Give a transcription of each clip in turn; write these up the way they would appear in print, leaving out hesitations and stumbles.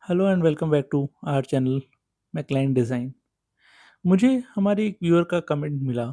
Hello and welcome back to our channel Mechline design. मुझे हमारे एक व्यूअर का कमेंट मिला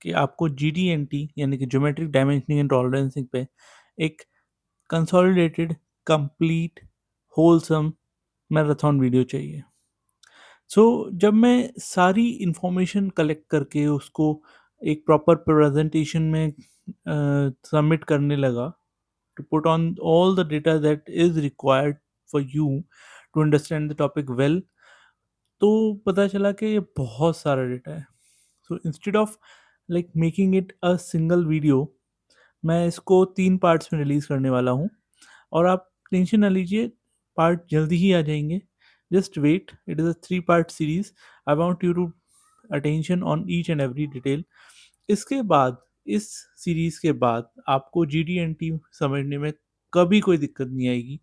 कि आपको जीडीएनटी यानी कि ज्योमेट्रिक डायमेंशनिंग एंड टॉलरेंसिंग पे एक consolidated, complete, wholesome marathon video चाहिए। जब मैं सारी इंफॉर्मेशन कलेक्ट करके उसको एक प्रॉपर प्रेजेंटेशन में सबमिट करने लगा to put on all the data that is required for you to understand the topic well, तो पता चला कि ये बहुत सारा डेटा है। So instead of like making it a single video, मैं इसको 3 पार्ट्स में रिलीज़ करने वाला हूँ और आप टेंशन ना लीजिए, पार्ट जल्दी ही आ जाएँगे। Just wait, it is a 3 part series. I want you to attention on each and every detail. इसके बाद, इस सीरीज़ के बाद आपको जीडीएनटी समझने में कभी कोई दिक्कत नहीं आएगी।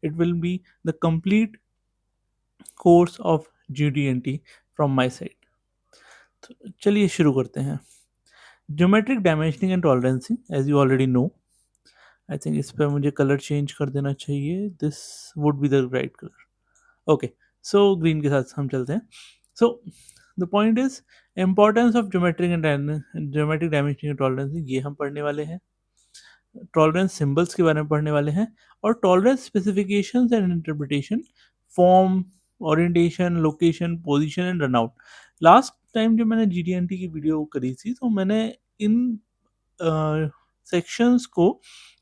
It will be the complete course of GD&T from my side. तो चलिए शुरू करते हैं। Geometric dimensioning and tolerancing, as you already know. I think इस पर मुझे कलर चेंज कर देना चाहिए। This would be the right colour. Okay, so green के साथ हम चलते हैं। So the point is importance of geometric dimensioning and tolerancing, ये हम पढ़ने वाले हैं। टॉलरेंस सिंबल्स के बारे में पढ़ने वाले हैं और tolerance specifications and interpretation, form, orientation, location, position and runout. Last time जब मैंने जीडीएनटी की वीडियो करी थी तो मैंने इन सेक्शंस को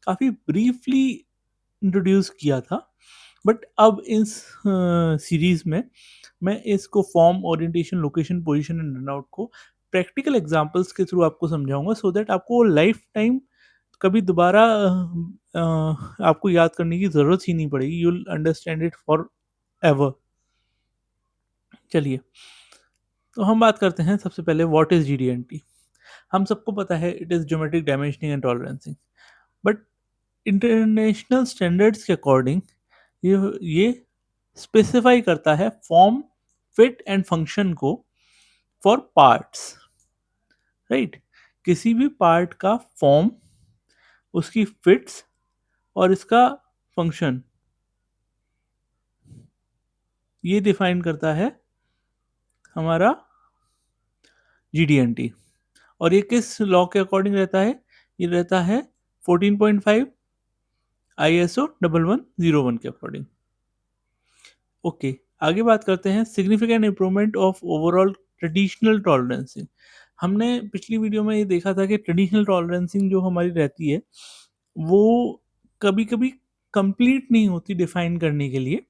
काफ़ी ब्रीफली इंट्रोड्यूस किया था, बट अब इस सीरीज में मैं इसको form, orientation, location, position and runout को प्रैक्टिकल एग्जांपल्स के थ्रू आपको समझाऊंगा, सो दैट आपको लाइफ टाइम कभी दोबारा आपको याद करने की ज़रूरत ही नहीं पड़ेगी। You will understand it for ever. चलिए, तो हम बात करते हैं सबसे पहले व्हाट इज़ जीडीएनटी। हम सबको पता है it is geometric dimensioning and tolerancing, but international standards के अकॉर्डिंग ये स्पेसिफाई करता है फॉर्म, फिट एंड फंक्शन को फॉर पार्ट्स, राइट। किसी भी पार्ट का फॉर्म, उसकी फिट्स और इसका फंक्शन, ये डिफाइन करता है हमारा जीडीएनटी। और ये किस लॉ के अकॉर्डिंग रहता है? ये रहता है 14.5 ISO 1101 के अकॉर्डिंग। ओके, आगे बात करते हैं significant improvement of overall traditional tolerancing. हमने पिछली वीडियो में ये देखा था कि ट्रेडिशनल टॉलरेंसिंग जो हमारी रहती है वो कभी कभी कंप्लीट नहीं होती डिफाइन करने के लिए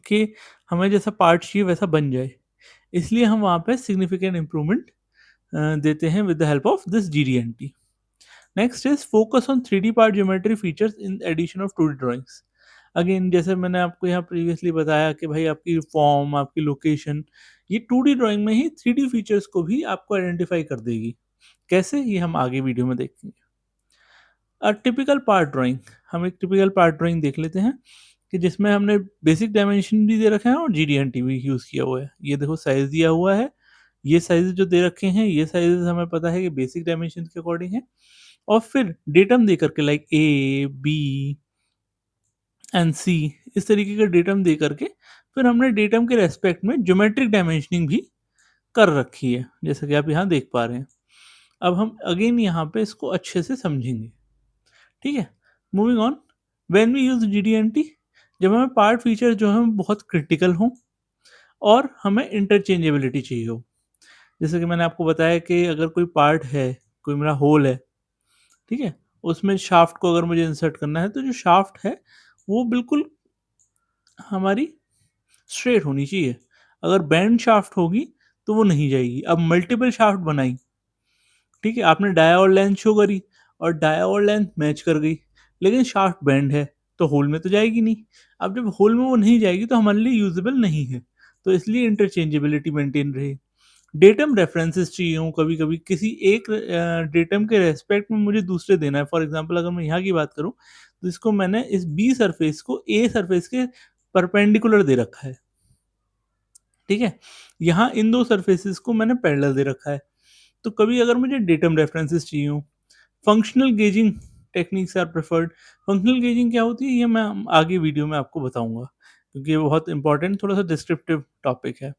कि हमें जैसा पार्ट चाहिए वैसा बन जाए। इसलिए हम वहाँ पे सिग्निफिकेंट इम्प्रूवमेंट देते हैं with the help of this GD&T. Next is focus on 3D part geometry features in addition of 2D drawings. Again, जैसे मैंने आपको यहाँ प्रीवियसली बताया कि भाई आपकी फॉर्म, आपकी लोकेशन, ये 2D ड्राइंग में ही 3D फीचर्स को भी आपको आइडेंटिफाई कर देगी। कैसे, ये हम आगे वीडियो में देखेंगे। टिपिकल पार्ट ड्राइंग, हम एक टिपिकल पार्ट ड्राइंग देख लेते हैं कि जिसमें हमने बेसिक डायमेंशन भी दे रखे हैं और जीडीएनटी भी यूज़ किया हुआ है। ये देखो साइज दिया हुआ है, ये साइज जो दे रखे हैं ये साइज हमें पता है कि बेसिक डायमेंशन के अकॉर्डिंग है। और फिर डेटम दे करके लाइक ए, बी एंड सी, इस तरीके का डेटम दे करके फिर हमने डेटम के रेस्पेक्ट में ज्योमेट्रिक डायमेंशनिंग भी कर रखी है, जैसा कि आप यहाँ देख पा रहे हैं। अब हम अगेन यहाँ पे इसको अच्छे से समझेंगे, ठीक है। Moving on, when we use GD&T, जब हमें पार्ट फीचर जो है बहुत क्रिटिकल हों और हमें इंटरचेंजेबिलिटी चाहिए हो। जैसे कि मैंने आपको बताया कि अगर कोई पार्ट है, कोई मेरा होल है, ठीक है, उसमें शाफ्ट को अगर मुझे इंसर्ट करना है तो जो शाफ्ट है वो बिल्कुल हमारी स्ट्रेट होनी चाहिए। अगर बैंड शाफ्ट होगी तो वो नहीं जाएगी। अब मल्टीपल शाफ्ट बनाई, ठीक है, आपने डाया और लेंथ शो करी और डाया और लेंथ मैच कर गई, लेकिन शाफ्ट बैंड है तो होल में तो जाएगी नहीं। अब जब होल में वो नहीं जाएगी तो हमारे लिए यूजेबल नहीं है, तो इसलिए इंटरचेंजेबिलिटी मेंटेन रहे। डेटम रेफरेंसेस चाहिए हूँ, कभी कभी किसी एक डेटम के रेस्पेक्ट में मुझे दूसरे देना है। फॉर एग्जांपल, अगर मैं यहाँ की बात करूँ तो इसको मैंने इस बी सरफेस को ए सरफेस के परपेंडिकुलर दे रखा है, ठीक है। यहाँ इन दो सरफेसेस को मैंने पैरेलल दे रखा है। तो कभी अगर मुझे डेटम रेफरेंसेस चाहिए हो, functional gauging techniques are preferred. Functional gauging क्या होती है ये मैं आगे वीडियो में आपको बताऊंगा, क्योंकि ये बहुत इंपॉर्टेंट थोड़ा सा डिस्क्रिप्टिव टॉपिक है।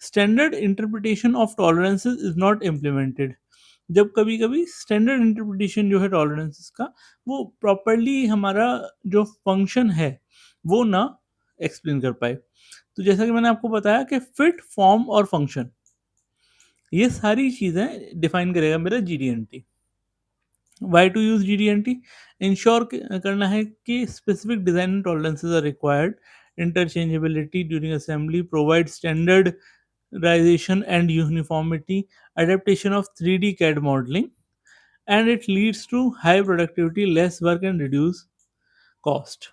Standard interpretation of tolerances is not implemented. जब कभी कभी स्टैंडर्ड इंटरप्रिटेशन जो है टॉलरेंसेस का, वो प्रॉपरली हमारा जो फंक्शन है वो ना एक्सप्लेन कर पाए। तो जैसा कि मैंने आपको बताया कि फिट, फॉर्म और फंक्शन, ये सारी चीज़ें डिफाइन करेगा मेरा GD&T। Y to use GD&T? Ensure करना है कि specific design tolerances are required, interchangeability during assembly, provide standardization and uniformity, adaptation of 3D CAD modeling, and it leads to high productivity, less work and reduce cost।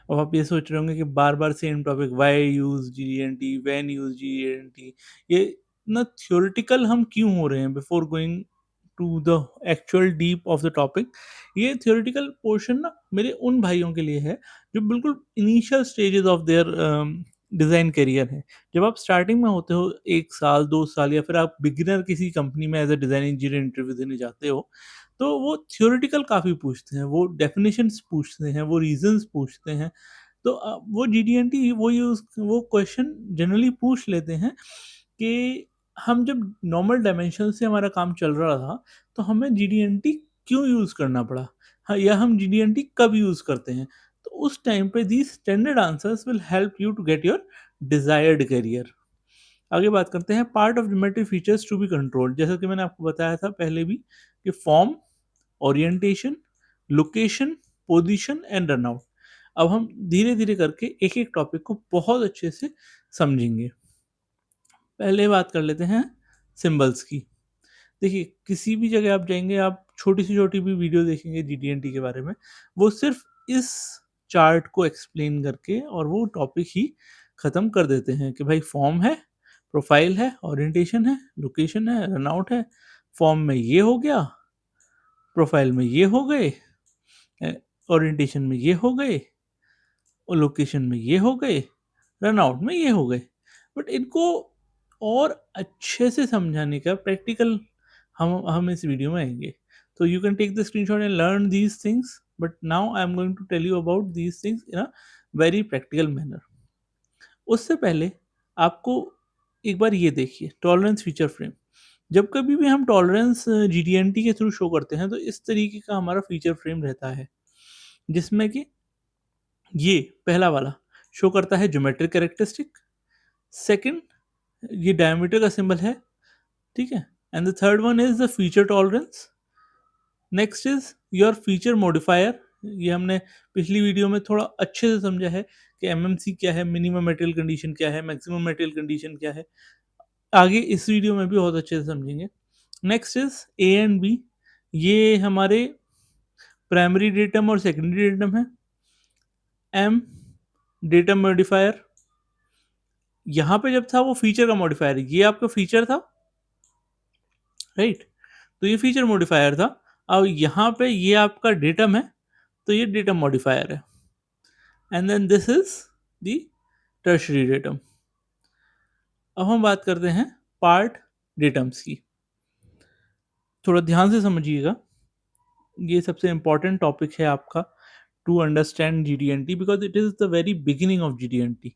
अब आप ये सोच रहे होंगे कि बार बार same topic, why use GD&T, when use GD&T, ये ना थ्योरेटिकल हम क्यों हो रहे हैं before going to the actual deep of the topic. ये थ्योरेटिकल पोर्शन ना मेरे उन भाइयों के लिए है जो बिल्कुल initial stages of their design career है। जब आप स्टार्टिंग में होते हो, 1 साल 2 साल, या फिर आप बिगिनर किसी कंपनी में as a design engineer interview देने जाते हो, तो वो थ्योरेटिकल काफ़ी पूछते हैं, वो डेफिनेशंस पूछते हैं, वो रीजंस पूछते हैं। तो वो GD&T वो क्वेश्चन जनरली पूछ लेते हैं कि हम जब नॉर्मल डायमेंशन से हमारा काम चल रहा था, तो हमें GD&T क्यों यूज़ करना पड़ा, हाँ, या हम GD&T कब यूज़ करते हैं। तो उस टाइम पे these standard answers will help you to get your desired career. आगे बात करते हैं part of geometry features to be controlled. जैसा कि मैंने आपको बताया था पहले भी कि form, orientation, location, position and runout. अब हम धीरे धीरे करके एक एक टॉपिक को बहुत अच्छे से समझेंगे। पहले बात कर लेते हैं सिंबल्स की। देखिए, किसी भी जगह आप जाएंगे, आप छोटी से छोटी भी वीडियो देखेंगे GD&T के बारे में, वो सिर्फ इस चार्ट को एक्सप्लेन करके और वो टॉपिक ही ख़त्म कर देते हैं कि भाई फॉर्म है, प्रोफाइल है, ओरिएंटेशन है, लोकेशन है, रनआउट है। फॉर्म में ये हो गया, प्रोफाइल में ये हो गए, ओरिएंटेशन में ये हो गए, और लोकेशन में ये हो गए, रनआउट में ये हो गए। बट इनको और अच्छे से समझाने का प्रैक्टिकल हम इस वीडियो में आएंगे। तो you can take the screenshot and learn these things, but now I am going to tell you about these things in a very practical manner. उससे पहले आपको एक बार ये देखिए, टॉलरेंस फीचर फ्रेम। जब कभी भी हम टॉलरेंस GD&T के थ्रू शो करते हैं, तो इस तरीके का हमारा फीचर फ्रेम रहता है, जिसमें कि ये पहला वाला शो करता है ज्योमेट्रिक कैरेक्टरिस्टिक, सेकंड ये डायमीटर का सिंबल है, ठीक है, and the third one is the feature tolerance. Next is your feature modifier. ये हमने पिछली वीडियो में थोड़ा अच्छे से समझा है कि MMC क्या है, मिनिमम मटेरियल कंडीशन क्या है, मैक्सिमम मटेरियल कंडीशन क्या है। आगे इस वीडियो में भी बहुत अच्छे से समझेंगे। Next is A and B, ये हमारे प्राइमरी डेटम और सेकेंडरी डेटम है। M डेटम मॉडिफायर, यहाँ पे जब था वो फीचर का मॉडिफायर, ये आपका फीचर था, राइट, तो ये फीचर मॉडिफायर था। अब यहाँ पे ये आपका डेटम है, तो ये डेटम मॉडिफायर है। And then this is the tertiary datum. अब हम बात करते हैं पार्ट डेटम्स की। थोड़ा ध्यान से समझिएगा, ये सबसे इंपॉर्टेंट टॉपिक है आपका to understand GD&T, because it is the very beginning of GD&T।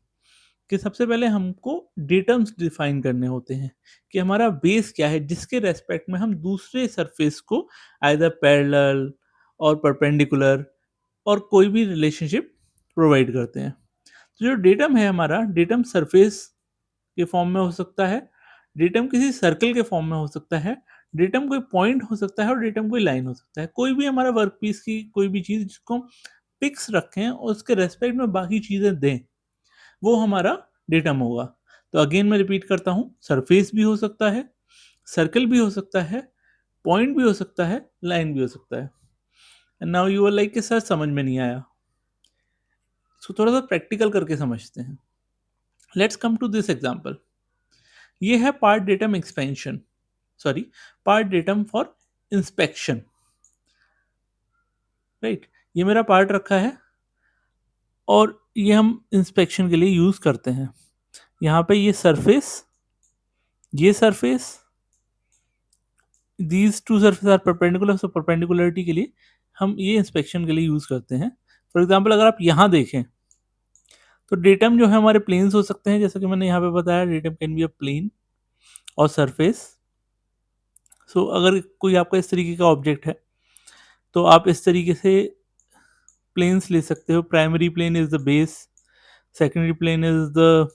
कि सबसे पहले हमको डेटम्स डिफाइन करने होते हैं कि हमारा बेस क्या है, जिसके रेस्पेक्ट में हम दूसरे सरफेस को आइदर पैरेलल और परपेंडिकुलर और कोई भी रिलेशनशिप प्रोवाइड करते हैं। तो जो डेटम है हमारा, डेटम सरफेस के फॉर्म में हो सकता है, डेटम किसी सर्कल के फॉर्म में हो सकता है, डेटम कोई पॉइंट हो सकता है, और डेटम कोई लाइन हो सकता है। कोई भी हमारा वर्क पीस की कोई भी चीज़ जिसको पिक्स रखें और उसके रेस्पेक्ट में बाकी चीज़ें दें, वो हमारा डेटम होगा। तो अगेन मैं रिपीट करता हूँ, सरफेस भी हो सकता है, सर्कल भी हो सकता है, पॉइंट भी हो सकता है, लाइन भी हो सकता है। And now you are like कि सर समझ में नहीं आया, सो थोड़ा सा प्रैक्टिकल करके समझते हैं। Let's come to this example. ये है part datum expansion, sorry, part datum for inspection, right. ये मेरा पार्ट रखा है और ये हम इंस्पेक्शन के लिए यूज करते हैं। यहाँ पे ये सरफेस, ये surface, these two surface are perpendicular, so perpendicularity के लिए हम ये इंस्पेक्शन के लिए यूज करते हैं। फॉर एग्जाम्पल अगर आप यहाँ देखें तो डेटम जो है हमारे प्लेन्स हो सकते हैं, जैसा कि मैंने यहाँ पे बताया datum can be a plane और सरफेस। सो अगर कोई आपका इस तरीके का ऑब्जेक्ट है तो आप इस तरीके से प्लेन्स ले सकते हो। Primary plane is the base, secondary plane is the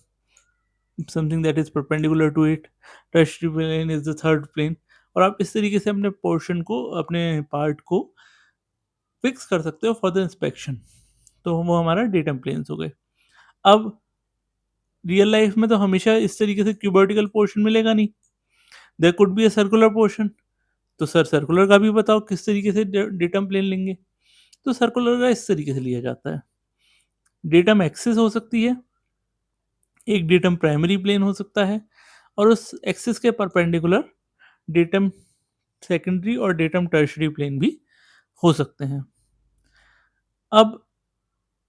something that is perpendicular to it, tertiary plane is the third plane. और आप इस तरीके से अपने पोर्शन को, अपने पार्ट को फिक्स कर सकते हो फॉर द इंस्पेक्शन। तो वो हमारा डेटम प्लेन्स हो गए। अब रियल लाइफ में तो हमेशा इस तरीके से क्यूबर्टिकल पोर्शन मिलेगा नहीं, there could be a circular portion. तो सर सर्कुलर का भी बताओ किस तरीके से डेटम प्लेन लेंगे। तो सर्कुलर का इस तरीके से लिया जाता है। डेटम एक्सिस हो सकती है, एक डेटम प्राइमरी प्लेन हो सकता है, और उस एक्सिस के परपेंडिकुलर डेटम सेकेंडरी और डेटम टर्शियरी प्लेन भी हो सकते हैं। अब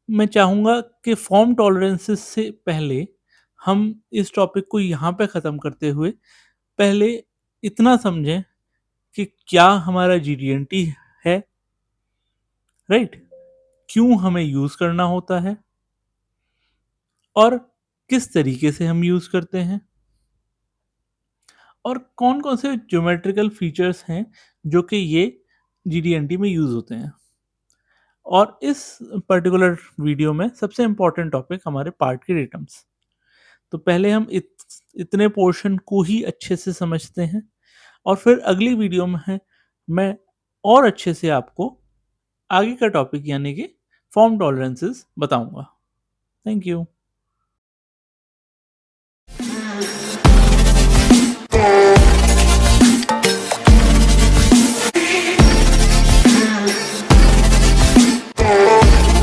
मैं चाहूँगा कि फॉर्म टॉलरेंसेस से पहले हम इस टॉपिक को यहाँ पे ख़त्म करते हुए पहले इतना समझें कि क्या हमारा जीडीएनटी है, राइट, क्यों हमें यूज़ करना होता है और किस तरीके से हम यूज़ करते हैं, और कौन कौन से ज्योमेट्रिकल फीचर्स हैं जो कि ये जीडीएनटी में यूज़ होते हैं। और इस पर्टिकुलर वीडियो में सबसे इम्पोर्टेंट टॉपिक हमारे पार्ट के डेटम्स। तो पहले हम इतने पोर्शन को ही अच्छे से समझते हैं, और फिर अगली वीडियो में मैं और अच्छे से आपको आगे का टॉपिक यानी कि फॉर्म टॉलरेंसेस बताऊंगा। Thank you.